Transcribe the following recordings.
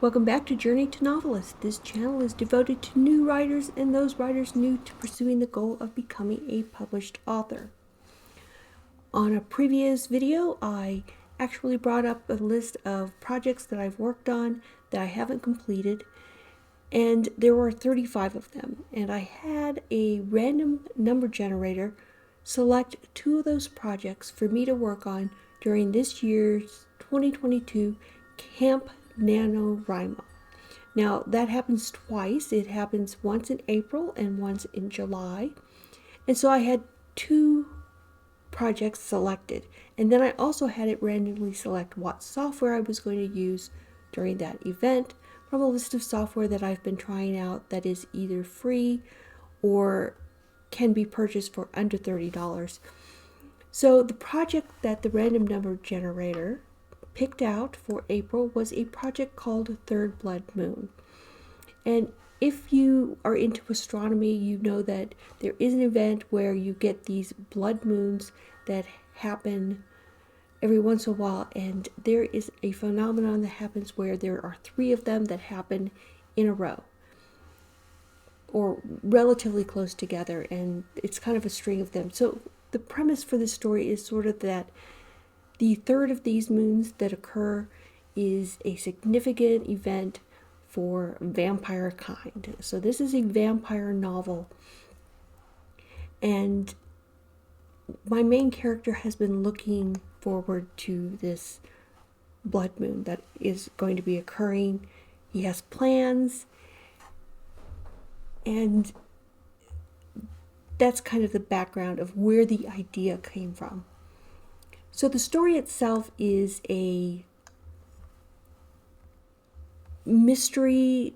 Welcome back to Journey to Novelist. This channel is devoted to new writers and those writers new to pursuing the goal of becoming a published author. On a previous video, I actually brought up a list of projects that I've worked on that I haven't completed, and there were 35 of them. And I had a random number generator select 2 of those projects for me to work on during this year's 2022 Camp Nano. Now that happens twice. It happens once in April and once in July. And so I had 2 projects selected. And then I also had it randomly select what software I was going to use during that event from a list of software that I've been trying out that is either free or can be purchased for under $30. So the project that the random number generator picked out for April was a project called Third Blood Moon. And if you are into astronomy, you know that there is an event where you get these blood moons that happen every once in a while, and there is a phenomenon that happens where there are 3 of them that happen in a row or relatively close together, and it's kind of a string of them. So the premise for this story is sort of that the third of these moons that occur is a significant event for vampire kind. So this is a vampire novel, and my main character has been looking forward to this blood moon that is going to be occurring. He has plans, and that's kind of the background of where the idea came from. So the story itself is a mystery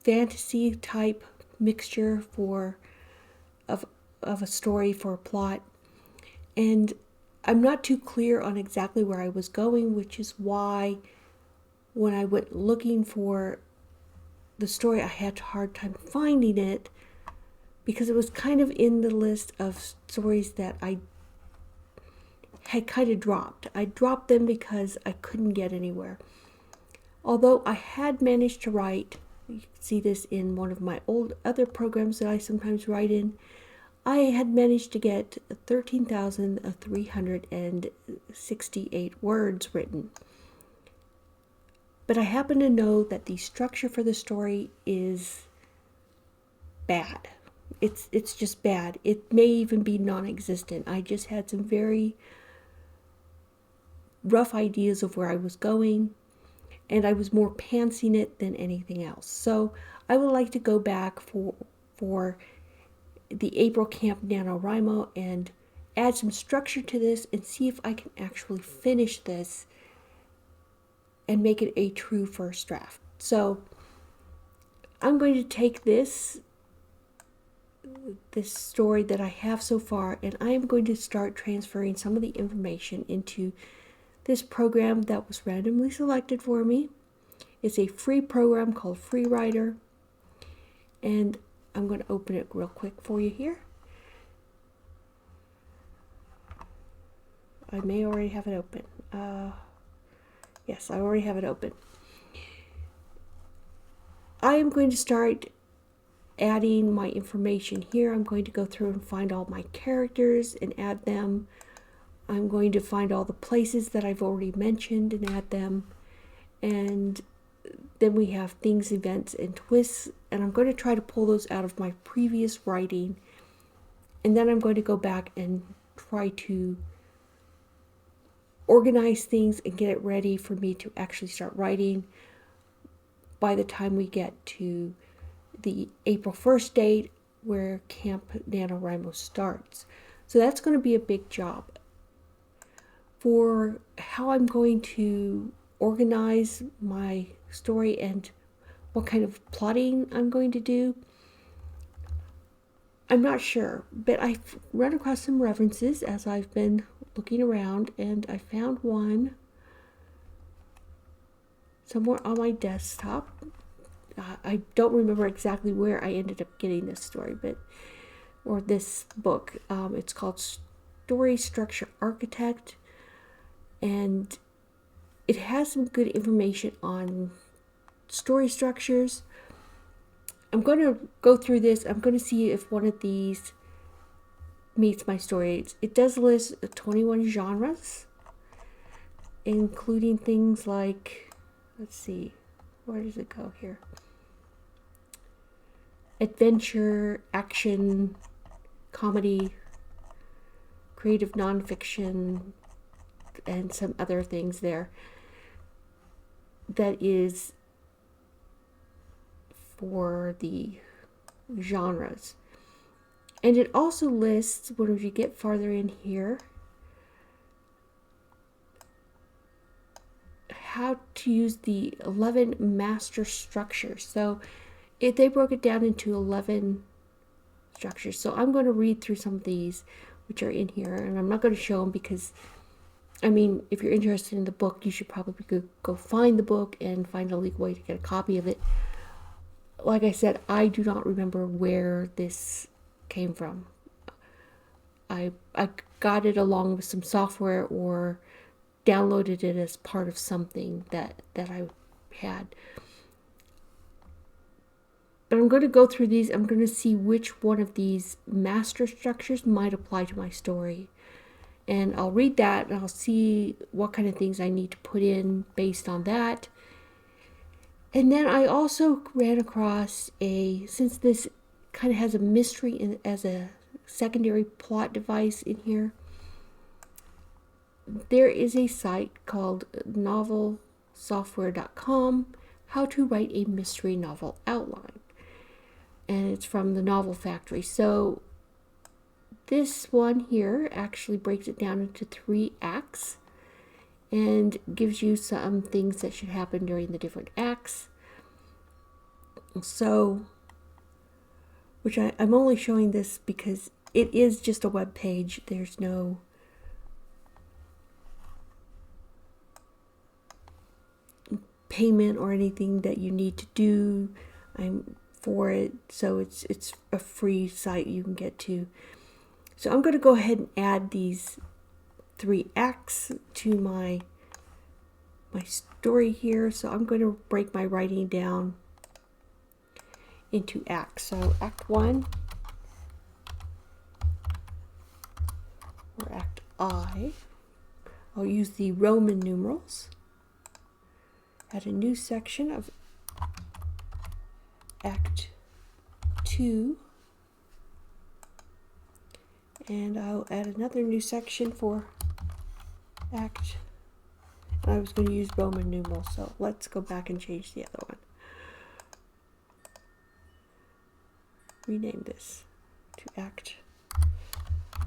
fantasy type mixture of a story for a plot, and I'm not too clear on exactly where I was going, which is why when I went looking for the story I had a hard time finding it, because it was kind of in the list of stories that I had kind of dropped. I dropped them because I couldn't get anywhere. Although I had managed to write, you can see this in one of my other programs that I sometimes write in, I had managed to get 13,368 words written. But I happen to know that the structure for the story is bad. It's just bad. It may even be non-existent. I just had some very rough ideas of where I was going, and I was more pantsing it than anything else. So I would like to go back for the April Camp NaNoWriMo and add some structure to this and see if I can actually finish this and make it a true first draft. So I'm going to take this story that I have so far, and I am going to start transferring some of the information into this program that was randomly selected for me. It's a free program called Freewriter, and I'm going to open it real quick for you here. I may already have it open. Yes, I already have it open. I am going to start adding my information here. I'm going to go through and find all my characters and add them. I'm going to find all the places that I've already mentioned and add them. And then we have things, events, and twists. And I'm going to try to pull those out of my previous writing. And then I'm going to go back and try to organize things and get it ready for me to actually start writing by the time we get to the April 1st date where Camp NaNoWriMo starts. So that's going to be a big job. For how I'm going to organize my story and what kind of plotting I'm going to do, I'm not sure, but I've run across some references as I've been looking around, and I found one somewhere on my desktop. I don't remember exactly where I ended up getting this story, or this book. It's called Story Structure Architect, and it has some good information on story structures. I'm going to go through this. I'm going to see if one of these meets my story. It does list 21 genres, including things like, let's see, where does it go here? Adventure, action, comedy, creative nonfiction, and some other things there. That is for the genres. And it also lists, when you get farther in here, how to use the 11 master structures. So they broke it down into 11 structures. So I'm going to read through some of these which are in here, and I'm not going to show them because, I mean, if you're interested in the book, you should probably go find the book and find a legal way to get a copy of it. Like I said, I do not remember where this came from. I got it along with some software or downloaded it as part of something that I had. But I'm going to go through these. I'm going to see which one of these master structures might apply to my story. And I'll read that and I'll see what kind of things I need to put in based on that. And then I also ran across since this kind of has a mystery as a secondary plot device in here, there is a site called novelsoftware.com, how to write a mystery novel outline. And it's from the Novel Factory. So this one here actually breaks it down into 3 acts and gives you some things that should happen during the different acts. So, which I'm only showing this because it is just a web page. There's no payment or anything that you need to do for it. So it's a free site you can get to. So I'm going to go ahead and add these 3 acts to my story here. So I'm going to break my writing down into acts. So act 1, or act I, I'll use the Roman numerals. Add a new section of act 2. And I'll add another new section for act. I was going to use Roman numerals, so let's go back and change the other one. Rename this to act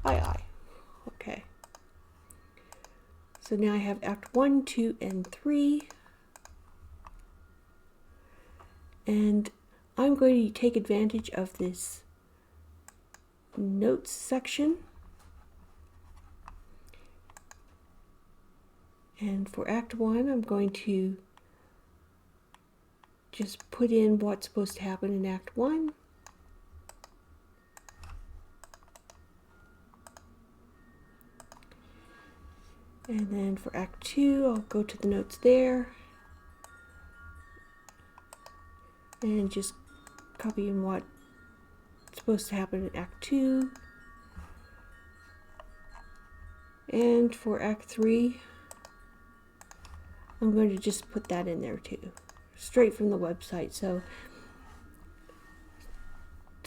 II. Okay. So now I have act 1, 2, and 3. And I'm going to take advantage of this notes section. And for act 1, I'm going to just put in what's supposed to happen in act 1. And then for act 2, I'll go to the notes there and just copy in what's supposed to happen in act 2. And for act 3, I'm going to just put that in there too, straight from the website. So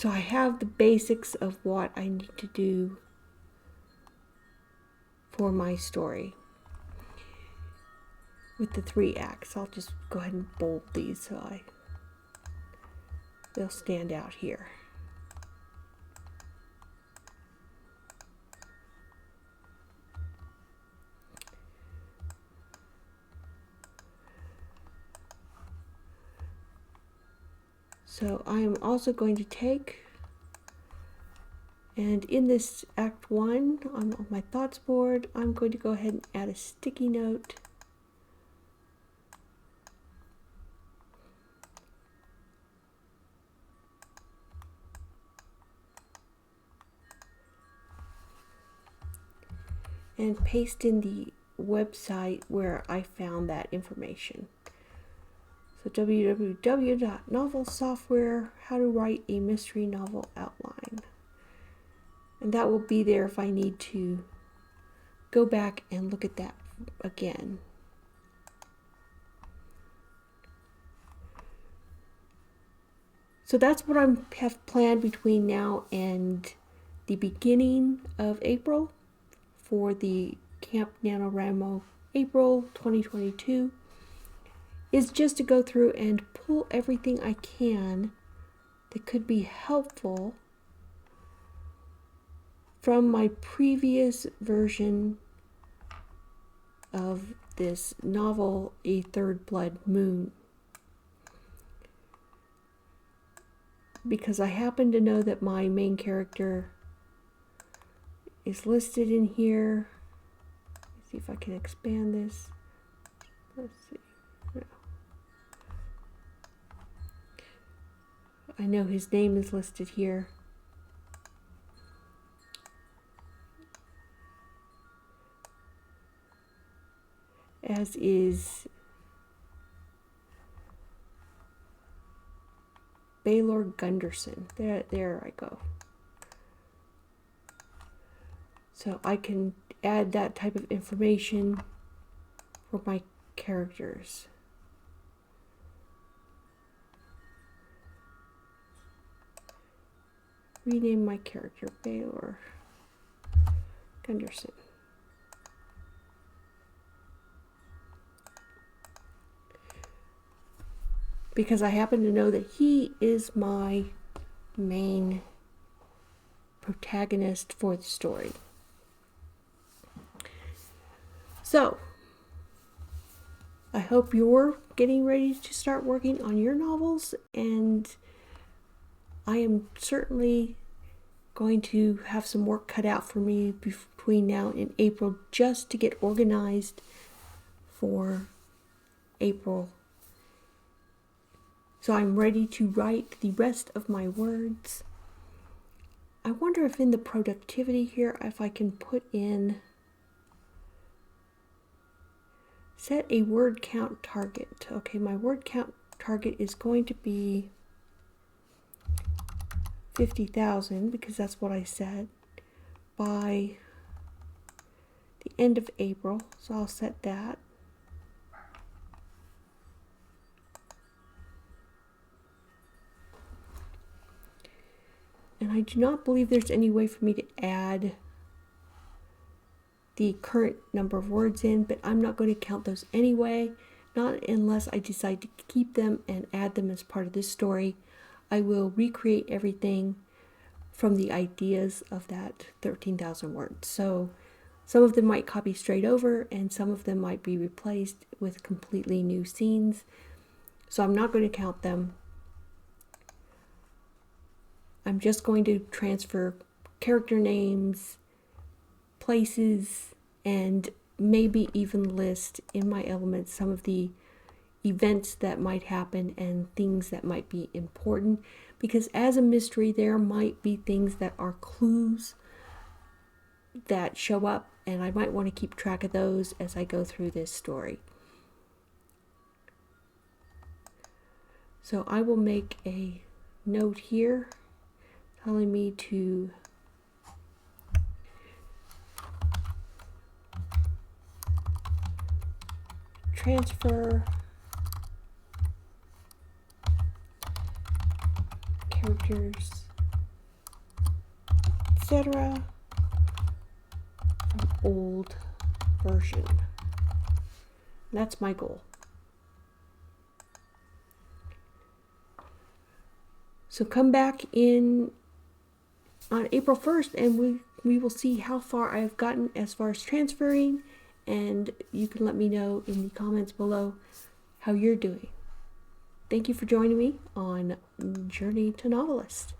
I have the basics of what I need to do for my story with the 3 acts. I'll just go ahead and bold these so they'll stand out here. So I am also going to take, and in this act 1 on my thoughts board, I'm going to go ahead and add a sticky note. And paste in the website where I found that information. So www.novelsoftware, how to write a mystery novel outline. And that will be there if I need to go back and look at that again. So that's what I have planned between now and the beginning of April for the Camp Nano April 2022, is just to go through and pull everything I can that could be helpful from my previous version of this novel, A Third Blood Moon. Because I happen to know that my main character is listed in here. Let's see if I can expand this. Let's see. No. I know his name is listed here. As is Baylor Gunderson. There I go. So I can add that type of information for my characters. Rename my character Baylor Gunderson. Because I happen to know that he is my main protagonist for the story. So, I hope you're getting ready to start working on your novels, and I am certainly going to have some work cut out for me between now and April just to get organized for April. So I'm ready to write the rest of my words. I wonder if in the productivity here, if I can put in, set a word count target. Okay, my word count target is going to be 50,000 because that's what I said by the end of April. So I'll set that. And I do not believe there's any way for me to add the current number of words in, but I'm not going to count those anyway, not unless I decide to keep them and add them as part of this story. I will recreate everything from the ideas of that 13,000 words. So some of them might copy straight over, and some of them might be replaced with completely new scenes. So I'm not going to count them. I'm just going to transfer character names, places, and maybe even list in my elements some of the events that might happen and things that might be important. Because as a mystery, there might be things that are clues that show up, and I might want to keep track of those as I go through this story. So I will make a note here telling me to transfer characters, etc. from old version. That's my goal. So come back in on April 1st and we will see how far I've gotten as far as transferring, and you can let me know in the comments below how you're doing. Thank you for joining me on Journey to Novelist.